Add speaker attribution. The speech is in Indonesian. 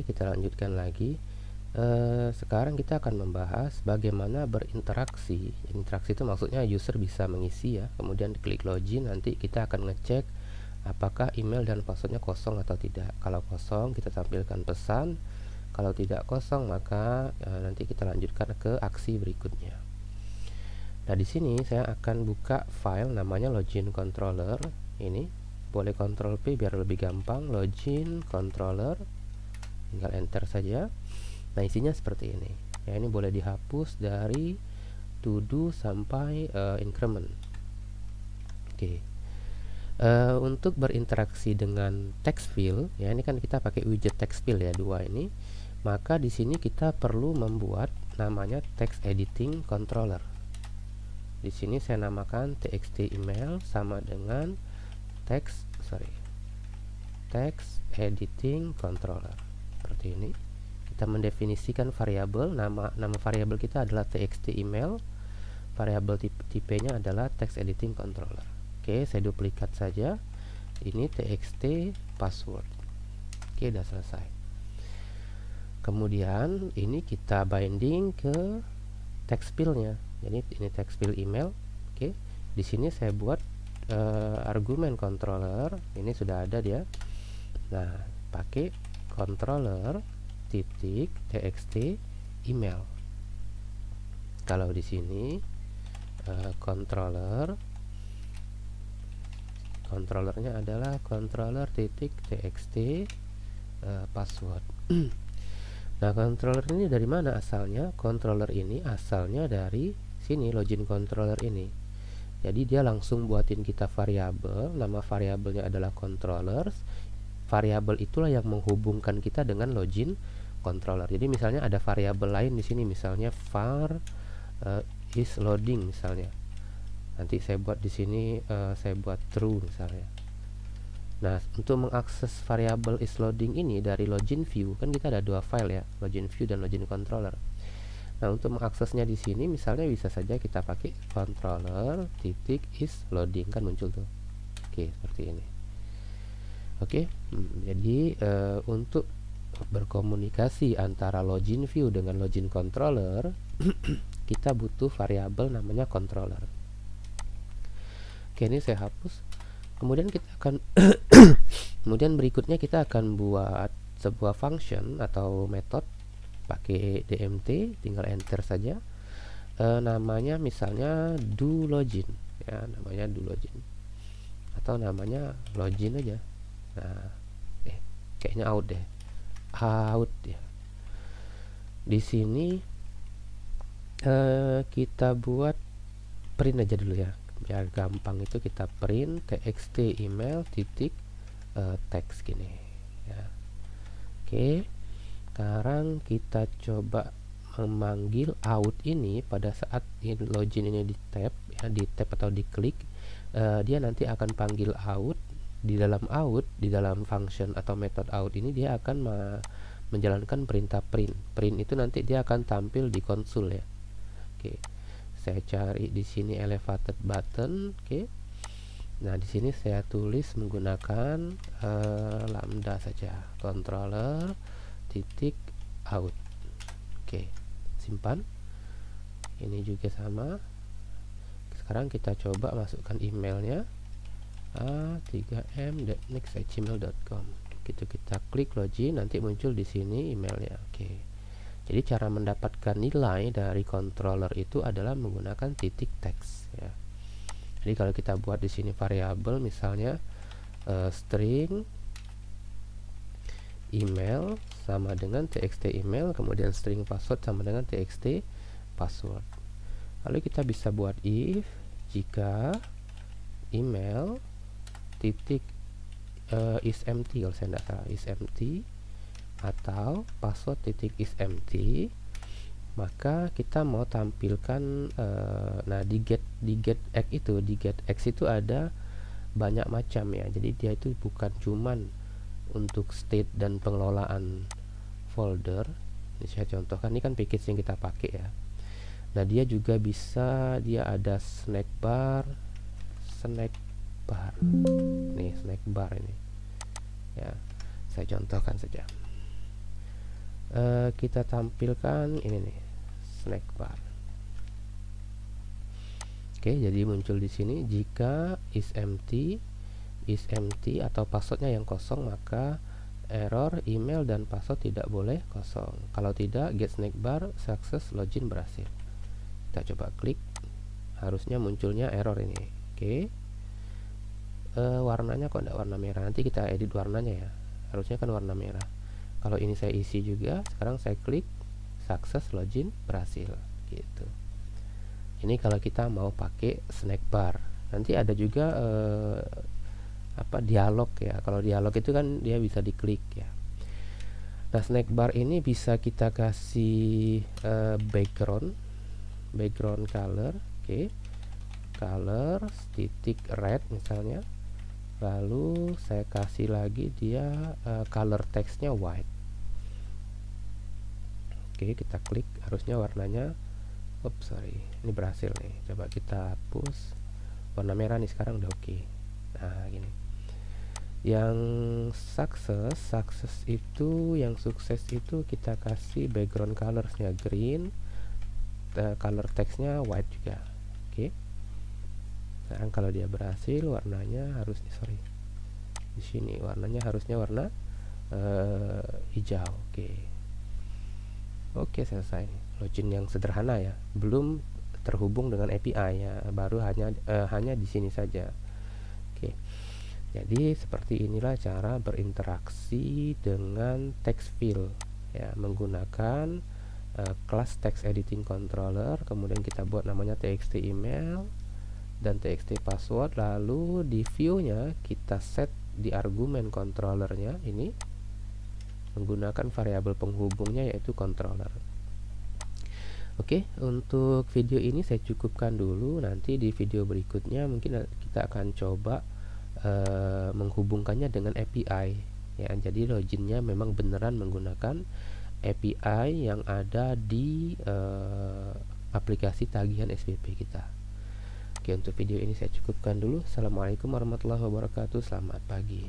Speaker 1: Kita lanjutkan lagi. Sekarang kita akan membahas bagaimana berinteraksi. Interaksi itu maksudnya user bisa mengisi ya, kemudian klik login, nanti kita akan ngecek apakah email dan passwordnya kosong atau tidak. Kalau kosong kita tampilkan pesan, kalau tidak kosong maka nanti kita lanjutkan ke aksi berikutnya. Nah, di sini saya akan buka file namanya login controller. Ini boleh Ctrl P biar lebih gampang. Login controller, tinggal enter saja. Nah, isinya seperti ini ya. Ini boleh dihapus dari to do sampai increment. Oke. Untuk berinteraksi dengan text field ya, ini kan kita pakai widget text field ya, dua ini. Maka di sini kita perlu membuat namanya text editing controller. Di sini saya namakan txt email sama dengan text editing controller. Seperti ini. Kita mendefinisikan variabel, nama variabel kita adalah txt email, variabel tipenya adalah text editing controller. Oke, saya duplikat saja. Ini txt password. Oke, sudah selesai. Kemudian ini kita binding ke text fieldnya. Jadi ini text field email. Oke, di sini saya buat argumen controller. Ini sudah ada dia. Nah, pakai controller titik txt email. Kalau di sini controllernya adalah controller titik txt password. Nah, controller ini dari mana asalnya? Controller ini asalnya dari sini, login controller ini. Jadi dia langsung buatin kita variabel, nama variabelnya adalah controllers. Variabel itulah yang menghubungkan kita dengan login controller. Jadi misalnya ada variabel lain di sini, misalnya var is loading misalnya. Nanti saya buat di sini saya buat true misalnya. Nah, untuk mengakses variabel is loading ini dari login view, kan kita ada dua file ya, login view dan login controller. Nah, untuk mengaksesnya di sini misalnya bisa saja kita pakai controller titik is loading, kan muncul tuh. Oke, seperti ini. Oke, jadi untuk berkomunikasi antara login view dengan login controller kita butuh variabel namanya controller. Oke, ini saya hapus. Kemudian kita akan kemudian berikutnya kita akan buat sebuah function atau method pakai dmt, tinggal enter saja. Namanya misalnya do login ya, namanya do login atau namanya login aja. Nah, kayaknya out deh. Out ya. Di sini kita buat print aja dulu ya, biar gampang. Itu kita print txt email titik text gini ya. Oke, sekarang kita coba memanggil out ini pada saat login ini di tab ya, di tab atau diklik, dia nanti akan panggil out. Di dalam function atau method out ini dia akan menjalankan perintah print. Print itu nanti dia akan tampil di konsol ya. Oke. Saya cari di sini elevated button, oke. Nah, di sini saya tulis menggunakan lambda saja, controller titik out. Oke, simpan. Ini juga sama. Sekarang kita coba masukkan emailnya, a3m.next@gmail.com. Gitu, kita klik login, nanti muncul di sini emailnya. Oke. Jadi cara mendapatkan nilai dari controller itu adalah menggunakan titik text ya. Jadi kalau kita buat di sini variabel misalnya string email sama dengan txt email, kemudian string password sama dengan txt password. Lalu kita bisa buat if jika email titik is empty, kalau saya tidak salah is empty, atau password titik is empty, maka kita mau tampilkan nah di get x itu ada banyak macam ya. Jadi dia itu bukan cuman untuk state dan pengelolaan folder. Ini saya contohkan, ini kan package yang kita pakai ya. Nah, dia juga bisa, dia ada snack bar nih, snack bar ini ya. Saya contohkan saja. kita tampilkan ini nih, snack bar. Oke, jadi muncul di sini jika is empty atau passwordnya yang kosong, maka error email dan password tidak boleh kosong. Kalau tidak, get snack bar success login berhasil. Kita coba klik, harusnya munculnya error ini. Oke, warnanya kok tidak warna merah? Nanti kita edit warnanya ya, harusnya kan warna merah. Kalau ini saya isi juga, sekarang saya klik success login berhasil gitu. Ini kalau kita mau pakai snack bar. Nanti ada juga dialog ya. Kalau dialog itu kan dia bisa diklik ya. Nah, snack bar ini bisa kita kasih background color. Oke, color titik red misalnya. Lalu saya kasih lagi dia color textnya white. Oke, kita klik, harusnya warnanya ini berhasil nih. Coba kita hapus warna merah nih, sekarang udah oke. Nah, gini. Yang sukses itu, yang sukses itu kita kasih background colorsnya green, color textnya white juga. Oke. Sekarang kalau dia berhasil, warnanya harus di sini warnanya harusnya warna hijau. Oke, selesai. Login yang sederhana ya, belum terhubung dengan API ya, baru hanya di sini saja. Oke, jadi seperti inilah cara berinteraksi dengan text field ya, menggunakan kelas text editing controller. Kemudian kita buat namanya txt email dan txt password, lalu di view-nya kita set di argumen controllernya ini menggunakan variabel penghubungnya yaitu controller. Oke, untuk video ini saya cukupkan dulu. Nanti di video berikutnya mungkin kita akan coba menghubungkannya dengan API ya. Jadi loginnya memang beneran menggunakan API yang ada di aplikasi tagihan SPP kita. Oke, untuk video ini saya cukupkan dulu. Assalamualaikum warahmatullahi wabarakatuh. Selamat pagi.